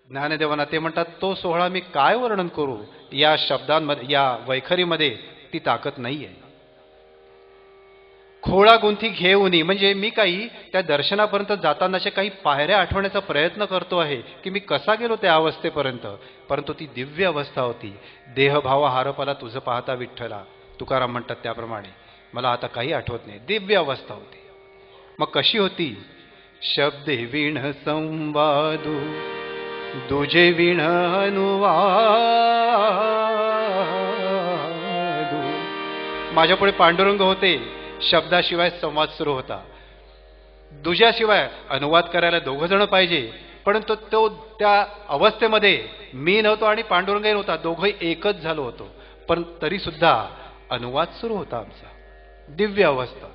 ज्ञानदेवांना ते म्हणतात, तो सोहळा मी काय वर्णन करू, या शब्दांमध्ये, या वैखरीमध्ये ती ताकद नाहीये. खोळा गुंथी घेऊनी म्हणजे मी काही त्या दर्शनापर्यंत जातानाच्या काही पायऱ्या आठवण्याचा प्रयत्न करतो आहे की मी कसा गेलो त्या अवस्थेपर्यंत, परंतु ती दिव्य अवस्था होती. देहभाव हारपला तुझं पाहता विठ्ठला, तुकाराम म्हणतात त्याप्रमाणे. मला आता काही आठवत नाही, दिव्य अवस्था होती. मग कशी होती? शब्दे विण संवादू दुजे विण अनुवादू. माझ्यापुढे पांडुरंग होते, शब्दाशिवाय संवाद सुरू होता. दुजाशिवाय अनुवाद करायला दोघं जण पाहिजे, परंतु तो त्या अवस्थेमध्ये मी नव्हतो आणि पांडुरंगही नव्हता, दोघंही एकच झालो होतो. पण तरी सुद्धा अनुवाद सुरू होता आमचा. दिव्य अवस्था.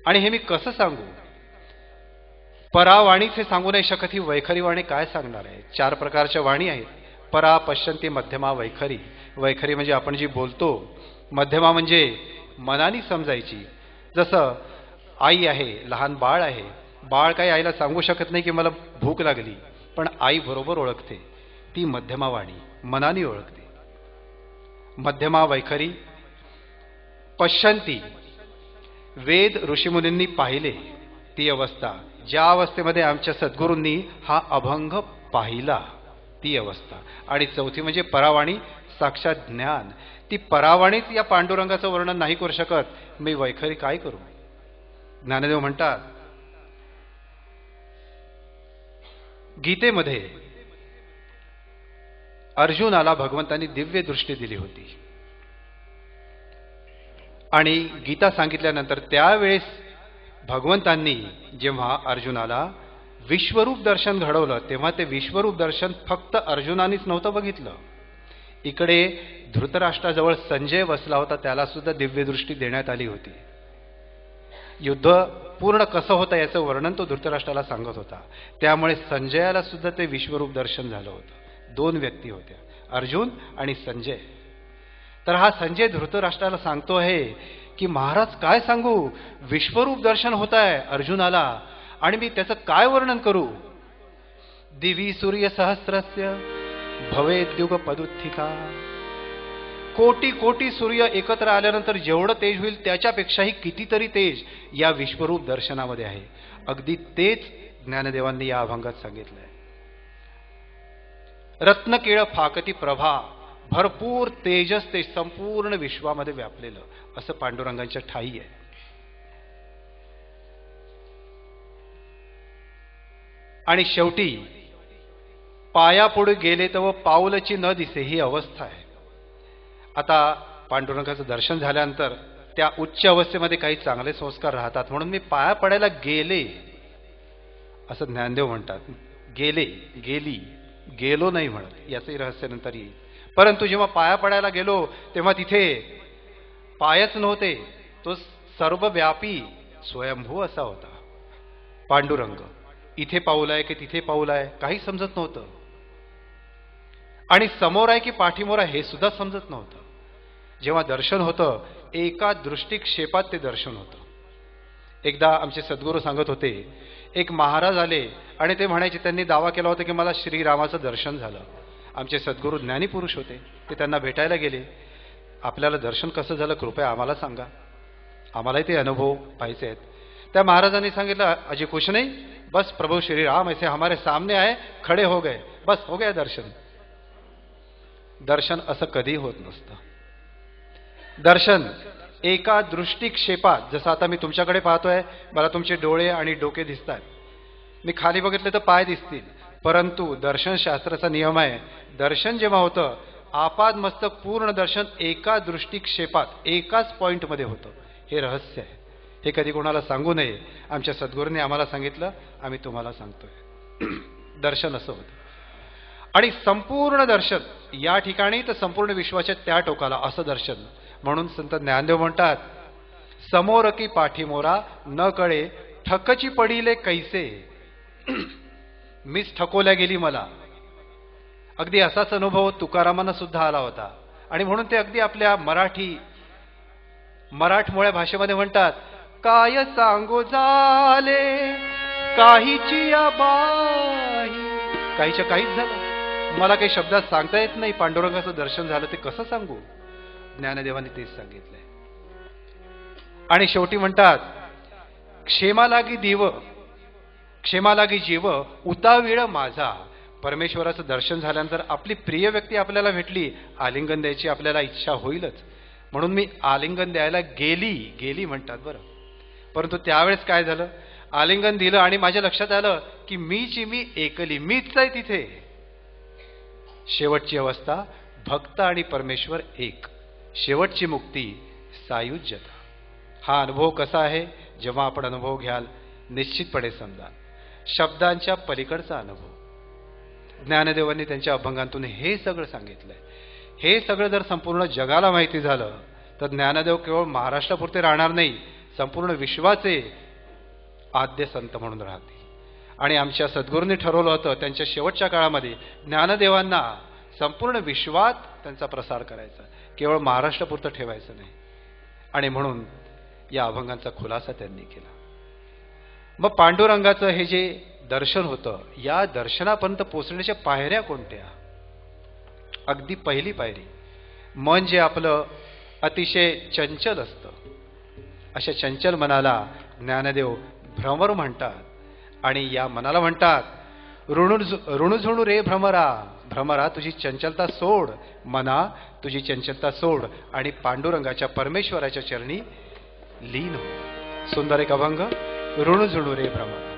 आणि हे मी कसं सांगू? परावाणीचे सांगू नाही शकत. ही वैखरी वाणी काय सांगणार आहे? 4 प्रकारच्या वाणी आहेत. परा, पश्यंती, मध्यमा, वैखरी. वैखरी म्हणजे आपण जी बोलतो. मध्यमा म्हणजे मनाने समजायची. जसं आई आहे, लहान बाळ आहे. बाळ काही आईला सांगू शकत नाही की मला भूक लागली, पण आई बरोबर ओळखते. ती मध्यमा वाणी, मनाने ओळखते. मध्यमा वैखरी. पश्यंती, वेद ऋषीमुनींनी पाहिले ती अवस्था, ज्या अवस्थेमध्ये आमच्या सद्गुरूंनी हा अभंग पाहिला ती अवस्था. आणि चौथी म्हणजे परावाणी, साक्षात ज्ञान. ती परावाणीच या पांडुरंगाचं वर्णन नाही करू शकत, मी वैखरी काय करू? ज्ञानदेव म्हणतात गीतेमध्ये अर्जुनाला भगवंतांनी दिव्य दृष्टी दिली होती. आणि गीता सांगितल्यानंतर त्यावेळेस भगवंतांनी जेव्हा अर्जुनाला विश्वरूप दर्शन घडवलं, तेव्हा ते विश्वरूप दर्शन फक्त अर्जुनानेच नव्हतं बघितलं. इकडे धृतराष्ट्राजवळ संजय बसला होता, त्याला सुद्धा दिव्यदृष्टी देण्यात आली होती. युद्ध पूर्ण कसं होतं याचं वर्णन तो धृतराष्ट्राला सांगत होता. त्यामुळे संजयाला सुद्धा ते विश्वरूप दर्शन झालं होतं. 2 व्यक्ती होत्या, अर्जुन आणि संजय. तर हा संजय धृतराष्ट्राला सांगतो आहे की महाराज काय सांगू, विश्वरूप दर्शन होत आहे अर्जुनाला, आणि मी त्याचं काय वर्णन करू? दिवी सूर्य सहस्रस्य भवेद्युग पदुत्थिका. कोटी कोटी सूर्य एकत्र आल्यानंतर जेवढं तेज होईल त्याच्यापेक्षाही कितीतरी तेज या विश्वरूप दर्शनामध्ये आहे. अगदी तेच ज्ञानदेवांनी या अभंगात सांगितलंय. रत्नकेळ फाकती प्रभा, भरपूर तेजस ते संपूर्ण विश्वामध्ये व्यापलेलं असं पांडुरंगांच्या ठाई आहे. आणि शेवटी पायापुढे गेले तर पाऊलची न दिसे ही अवस्था आहे. आता पांडुरंगाचं दर्शन झाल्यानंतर त्या उच्च अवस्थेमध्ये काही चांगले संस्कार राहतात, म्हणून मी पाया पडायला गेले असं ज्ञानदेव म्हणतात. गेले, गेली, गेलो नाही म्हणत, याचंही रहस्य नंतर येईल. परंतु जेव्हा पाया पडायला गेलो तेव्हा तिथे पायच नव्हते, तो सर्वव्यापी स्वयंभू असा होता पांडुरंग. इथे पाऊल आहे की तिथे पाऊल आहे काही समजत नव्हतं, आणि समोर आहे की पाठीमोर आहे हे सुद्धा समजत नव्हतं. जेव्हा दर्शन होतं एका दृष्टिक्षेपात ते दर्शन होतं. एकदा आमचे सद्गुरू सांगत होते, एक महाराज आले आणि ते म्हणायचे, त्यांनी दावा केला होता की मला श्रीरामाचं दर्शन झालं. आमचे सद्गुरू ज्ञानी पुरुष होते, ते त्यांना भेटायला गेले. आपल्याला दर्शन कसं झालं कृपया आम्हाला सांगा, आम्हालाही ते अनुभव पाहिजे आहेत. त्या महाराजांनी सांगितलं, अजय कुछ नहीं, बस प्रभु श्री राम ऐसे हमारे सामने आए, खड़े हो गए, बस हो गया दर्शन. दर्शन असं कधी होत नसतं. दर्शन एका दृष्टिक्षेपात, जसं आता मी तुमच्याकडे पाहतोय, मला तुमचे डोळे आणि डोके दिसतात, मी खाली बघितले तर पाय दिसतील, परंतु दर्शनशास्त्राचा नियम आहे, दर्शन जेव्हा होतं आपाद मस्तक पूर्ण दर्शन एका दृष्टिक्षेपात एकाच पॉइंटमध्ये होतं. हे रहस्य आहे, हे कधी कोणाला सांगू नये. आमच्या सद्गुरूंनी आम्हाला सांगितलं, आम्ही तुम्हाला सांगतोय. दर्शन असं होतं. आणि संपूर्ण दर्शन या ठिकाणी तर संपूर्ण विश्वाच्या त्या टोकाला असं दर्शन. म्हणून संत ज्ञानदेव म्हणतात, समोर की पाठीमोरा न कळे ठकची पडिले कैसे. मीच ठकवल्या गेली मला. अगदी असाच अनुभव तुकारामांना सुद्धा आला होता. आणि म्हणून ते अगदी आपल्या मराठमोळ्या भाषेमध्ये म्हणतात, काय सांगू झाले काहीची या बाई, काहीच्या काहीच झालं. मला काही शब्दात सांगता येत नाही. पांडुरंगाचं दर्शन झालं ते कसं सांगू. ज्ञानदेवांनी तेच सांगितलंय. आणि शेवटी म्हणतात, क्षेमा लागी देव क्षेमा लागी जीव उतावीळ माझा. परमेश्वराचं दर्शन झाल्यानंतर आपली प्रिय व्यक्ती आपल्याला भेटली, आलिंगन द्यायची आपल्याला इच्छा होईलच. म्हणून मी आलिंगन द्यायला गेली म्हणतात बरं. परंतु त्यावेळेस काय झालं, आलिंगन दिलं आणि माझ्या लक्षात आलं की मी एकली, मीच आहे तिथे. शेवटची अवस्था भक्त आणि परमेश्वर एक, शेवटची मुक्ती सायुज्यता. हा अनुभव कसा आहे, जेव्हा आपण अनुभव घ्याल निश्चितपणे समजा. शब्दांच्या पलीकडचा अनुभव. ज्ञानदेवांनी त्यांच्या अभंगांतून हे सगळं सांगितलंय. हे सगळं जर संपूर्ण जगाला माहिती झालं तर ज्ञानदेव केवळ महाराष्ट्रापुरते राहणार नाही, संपूर्ण विश्वाचे आद्य संत म्हणून राहतील. आणि आमच्या सद्गुरूंनी ठरवलं होतं त्यांच्या शेवटच्या काळामध्ये ज्ञानदेवांना संपूर्ण विश्वात त्यांचा प्रसार करायचा, केवळ महाराष्ट्रापुरतं ठेवायचं नाही. आणि म्हणून या अभंगांचा खुलासा त्यांनी केला. मग पांडुरंगाचं हे जे दर्शन होतं, या दर्शनापर्यंत पोचण्याच्या पायऱ्या कोणत्या. अगदी पहिली पायरी, मन जे आपलं अतिशय चंचल असतं, अशा चंचल मनाला ज्ञानदेव भ्रमर म्हणतात. आणि या मनाला म्हणतात, ऋणुझुणू रे भ्रमरा, भ्रमरा तुझी चंचलता सोड, मना तुझी चंचलता सोड आणि पांडुरंगाच्या परमेश्वराच्या चरणी लीन हो. सुंदर एक अभंग, ऋणुझुणू रे भ्रमरा.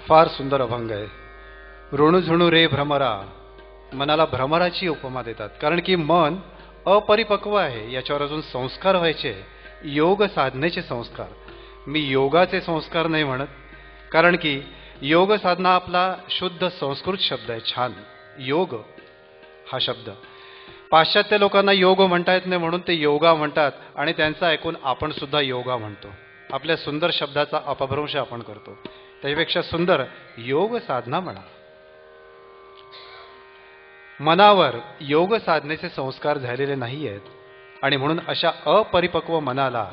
फार सुंदर अभंग आहे. ऋणू झुणू रे भ्रमरा, मनाला भ्रमराची उपमा देतात. कारण की मन अपरिपक्व आहे, याच्यावर अजून संस्कार व्हायचे, योग साधनेचे संस्कार. मी योगाचे संस्कार नाही म्हणत, कारण की योग साधना आपला शुद्ध संस्कृत शब्द आहे. छान, योग हा शब्द पाश्चात्य लोकांना योग म्हणता येत नाही म्हणून ते योगा म्हणतात आणि त्यांचं ऐकून आपण सुद्धा योगा म्हणतो. आपल्या सुंदर शब्दाचा अपभ्रंश आपण करतो. त्यापेक्षा सुंदर योग साधना म्हणा. मनावर योग साधनेचे संस्कार झालेले नाही आहेत आणि म्हणून अशा अपरिपक्व मनाला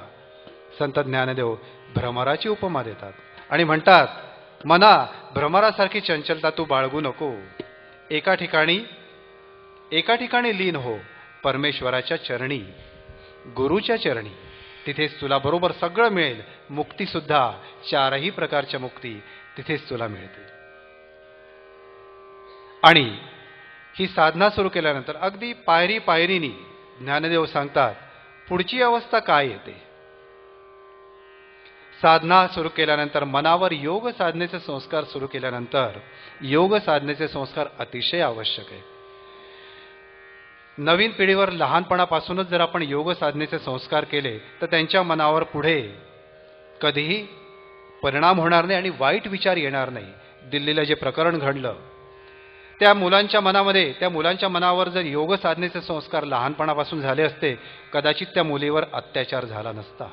संत ज्ञानदेव भ्रमराची उपमा देतात आणि म्हणतात, मना भ्रमरासारखी चंचलता तू बाळगू नको. एका ठिकाणी लीन हो परमेश्वराच्या चरणी, गुरुच्या चरणी. तिथेच तुला बरोबर सगळं मिळेल. मुक्ती सुद्धा, चारही प्रकारच्या मुक्ती तिथेच तुला मिळते. आणि ही साधना सुरू केल्यानंतर अगदी पायरी पायरीनी ज्ञानदेव सांगतात पुढची अवस्था काय येते. साधना सुरू केल्यानंतर, मनावर योग साधनेचे संस्कार सुरू केल्यानंतर, योग साधनेचे संस्कार अतिशय आवश्यक आहे. नवीन पिढीवर लहानपणापासूनच जर आपण योग साधनेचे संस्कार केले तर त्यांच्या मनावर पुढे कधीही परिणाम होणार नाही आणि वाईट विचार येणार नाही. दिल्लीला जे प्रकरण घडलं, त्या मुलांच्या मनावर जर योग साधनेचे संस्कार लहानपणापासून झाले असते, कदाचित त्या मुलीवर अत्याचार झाला नसता.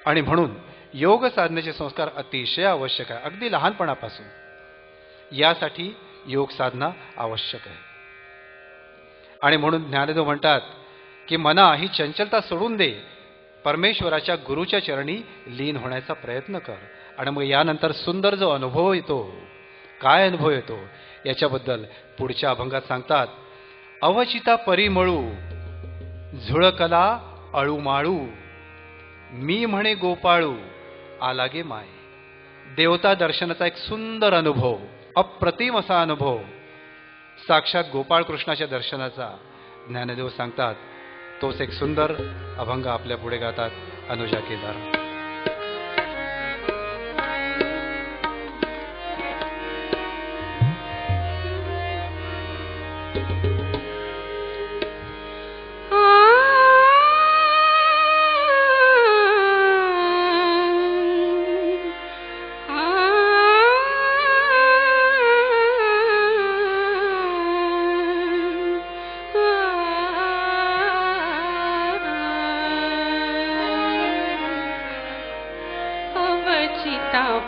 आणि म्हणून योग साधनेचे संस्कार अतिशय आवश्यक आहे, अगदी लहानपणापासून. यासाठी योग साधना आवश्यक आहे. आणि म्हणून ज्ञानदेव म्हणतात की मना ही चंचलता सोडून दे, परमेश्वराच्या गुरुच्या चरणी लीन होण्याचा प्रयत्न कर. आणि मग यानंतर सुंदर जो अनुभव येतो, काय अनुभव येतो याच्याबद्दल पुढच्या अभंगात सांगतात. अवचिता परिमळू झुळकला अळूमाळू, मी म्हणे गोपाळू आलागे माय. देवता दर्शनाचा एक सुंदर अनुभव, अप्रतिम असा अनुभव, साक्षात गोपाळ कृष्णाच्या दर्शनाचा ज्ञानदेव सांगतात. तोच एक सुंदर अभंग आपल्या पुढे गातात अनुजा केदार.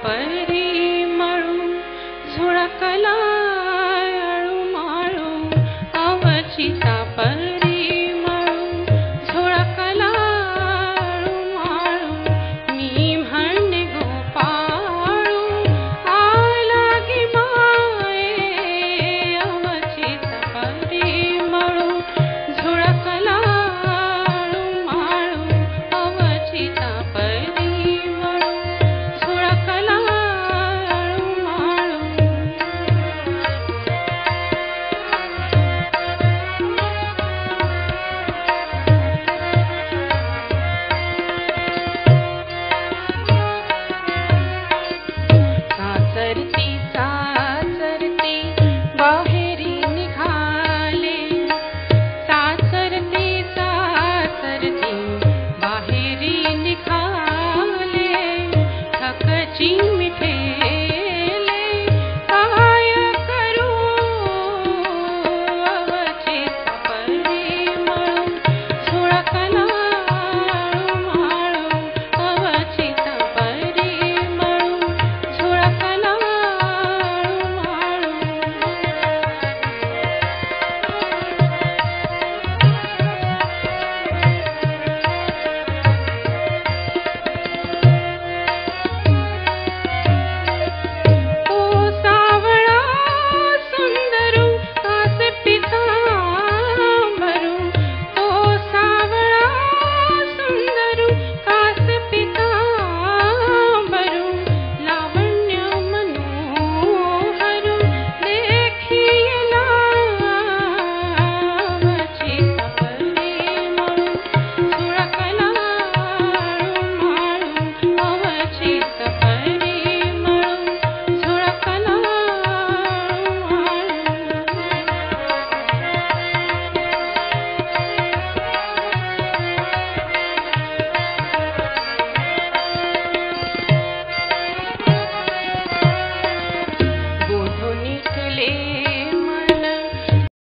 परिमळू झुळकला अळूमाळू, अवचिता परिमळू झुळकला अळूमाळू, मी म्हणे गोपाळू आलागी माये. अवचिता परिमळू झुळकला अळूमाळू, अवचिता परिमळू झुळकला अळूमाळू. सासरची